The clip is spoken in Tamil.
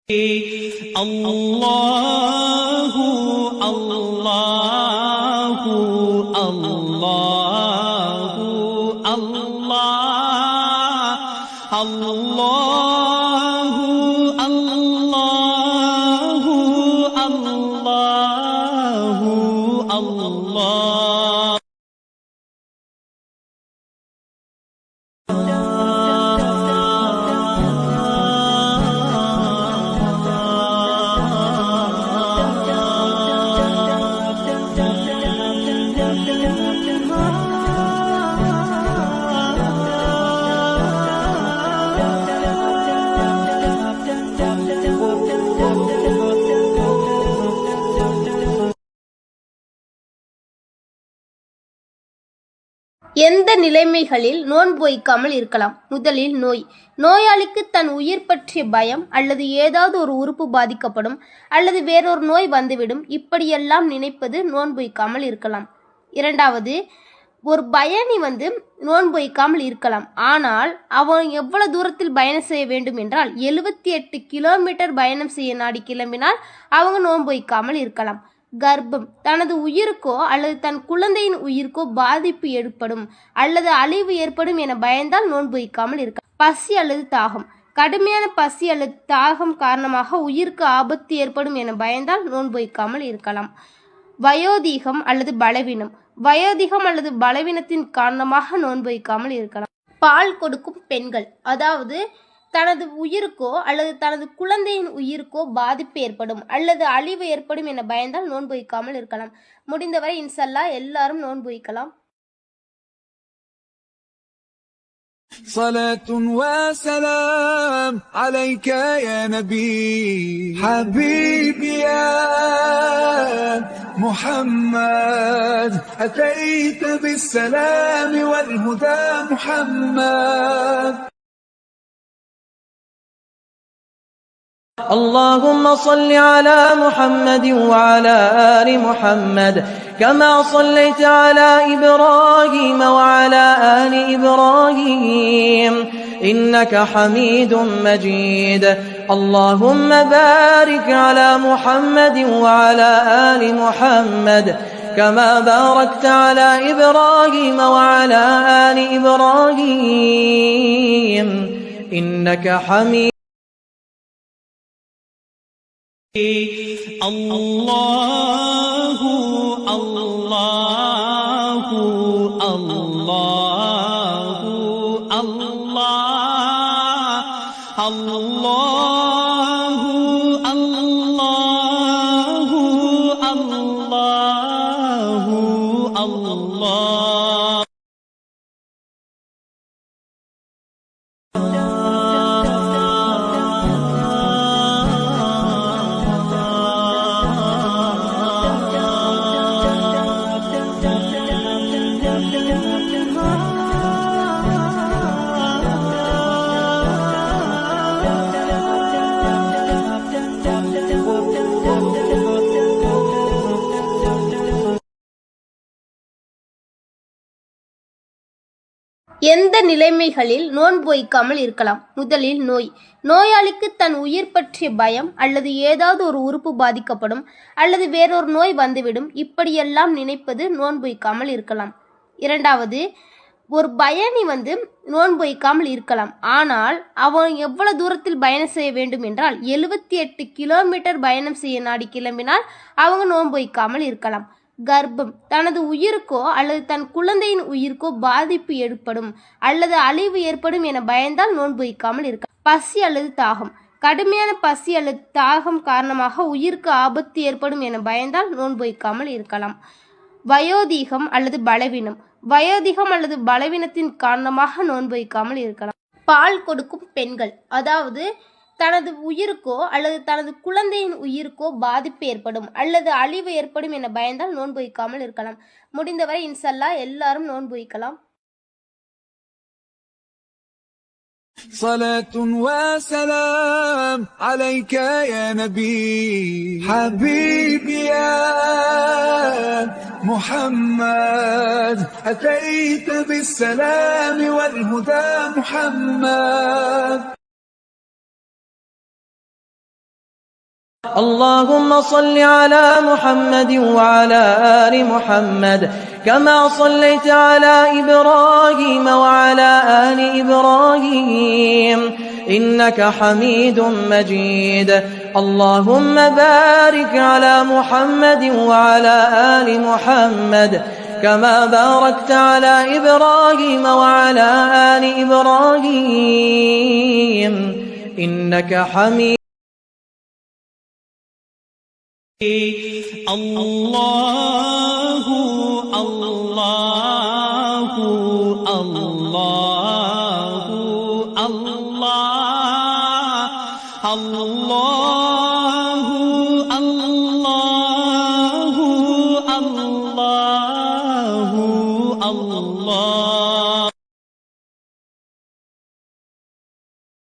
அல்லாஹு அல்லாஹு அல்லாஹு அல்லாஹ் அல்லாஹு அல்லாஹு அல்லாஹு அல்லாஹ். எந்த நிலைமைகளில் நோன்பு வைக்காமல் இருக்கலாம்? முதலில் நோய். நோயாளிக்கு தன் உயிர் பற்றிய பயம் அல்லது ஏதாவது ஒரு உறுப்பு பாதிக்கப்படும் அல்லது வேறொரு நோய் வந்துவிடும், இப்படியெல்லாம் நினைப்பது நோன்பு வைக்காமல் இருக்கலாம். இரண்டாவது, ஒரு பயணி நோன்பு வைக்காமல் இருக்கலாம். ஆனால் அவன் எவ்வளவு தூரத்தில் பயணம் செய்ய வேண்டும் என்றால் 78 கிலோமீட்டர் பயணம் செய்ய நாடி கிளம்பினால் அவங்க நோன்பு வைக்காமல் இருக்கலாம். கர்ப்பம். தனது உயிருக்கோ அல்லது தன் குழந்தையின் உயிருக்கோ பாதிப்பு ஏற்படும் அல்லது அழிவு ஏற்படும் என பயந்தால் நோன்பு வைக்காமல் இருக்கலாம். பசி அல்லது தாகம். கடுமையான பசி அல்லது தாகம் காரணமாக உயிருக்கு ஆபத்து ஏற்படும் என பயந்தால் நோன்பு வைக்காமல் இருக்கலாம். வயோதிகம் அல்லது பலவீனம். வயோதிகம் அல்லது பலவீனத்தின் காரணமாக நோன்பு வைக்காமல் இருக்கலாம். பால் கொடுக்கும் பெண்கள், அதாவது தனது உயிருக்கோ அல்லது தனது குழந்தையின் உயிருக்கோ பாதிப்பு ஏற்படும் அல்லது அழிவு ஏற்படும் என பயந்தால் நோன்பு வைக்காமல் இருக்கலாம். முடிந்தவரை இன்ஷால்லாஹ் எல்லாரும் நோன்பு வைக்கலாம். صلاة وسلام عليك يا نبي حبيبي يا محمد أتيت بالسلام والهدى محمد. اللهم صل على محمد وعلى آل محمد كما صليت على إبراهيم وعلى آل إبراهيم إنك حميد مجيد. اللهم بارك على محمد وعلى آل محمد كما باركت على إبراهيم وعلى آل إبراهيم إنك حميد. அல்லாஹு அல்லாஹு அல்லாஹு அல்லாஹ் அல்லாஹு அல்லாஹு அல்லாஹு அல்லாஹ். எந்த நிலைமைகளில் நோன்பு வைக்காமல் இருக்கலாம்? முதலில் நோய். நோயாளிக்கு தன் உயிர் பற்றிய பயம் அல்லது ஏதாவது ஒரு உறுப்பு பாதிக்கப்படும் அல்லது வேறொரு நோய் வந்துவிடும், இப்படியெல்லாம் நினைப்பது நோன்பு வைக்காமல் இருக்கலாம். இரண்டாவது, ஒரு பயணி நோன்பு வைக்காமல் இருக்கலாம். ஆனால் அவன் எவ்வளவு தூரத்தில் பயணம் செய்ய வேண்டும் என்றால் 78 கிலோமீட்டர் பயணம் செய்ய நாடி கிளம்பினால் அவங்க நோன்பு வைக்காமல் இருக்கலாம். கர்ப்பம். தனது உயிருக்கோ அல்லது தன் குழந்தையின் உயிருக்கோ பாதிப்பு ஏற்படும் அல்லது அழிவு ஏற்படும் என பயந்தால் நோன்பு வைக்காமல் இருக்கலாம். பசி அல்லது தாகம். கடுமையான பசி அல்லது தாகம் காரணமாக உயிருக்கு ஆபத்து ஏற்படும் என பயந்தால் நோன்பு வைக்காமல் இருக்கலாம். வயோதிகம் அல்லது பலவீனம். வயோதிகம் அல்லது பலவீனத்தின் காரணமாக நோன்பு வைக்காமல் இருக்கலாம். பால் கொடுக்கும் பெண்கள், அதாவது தனது உயிருக்கோ அல்லது தனது குழந்தையின் உயிருக்கோ பாதிப்பு ஏற்படும் அல்லது அழிவு ஏற்படும் என பயந்தால் நோன்பு வைக்காமல் இருக்கலாம். முடிந்தவரை இன்ஷால்லாஹ் எல்லாரும் நோன்பு வைக்கலாம். صلاة وسلام عليك يا نبي حبيبي يا محمد أتيت بالسلام والهدى محمد. اللهم صل على محمد وعلى آل محمد كما صليت على إبراهيم وعلى آل إبراهيم إنك حميد مجيد. اللهم بارك على محمد وعلى آل محمد كما باركت على إبراهيم وعلى آل إبراهيم إنك حميد. الله الله الله الله الله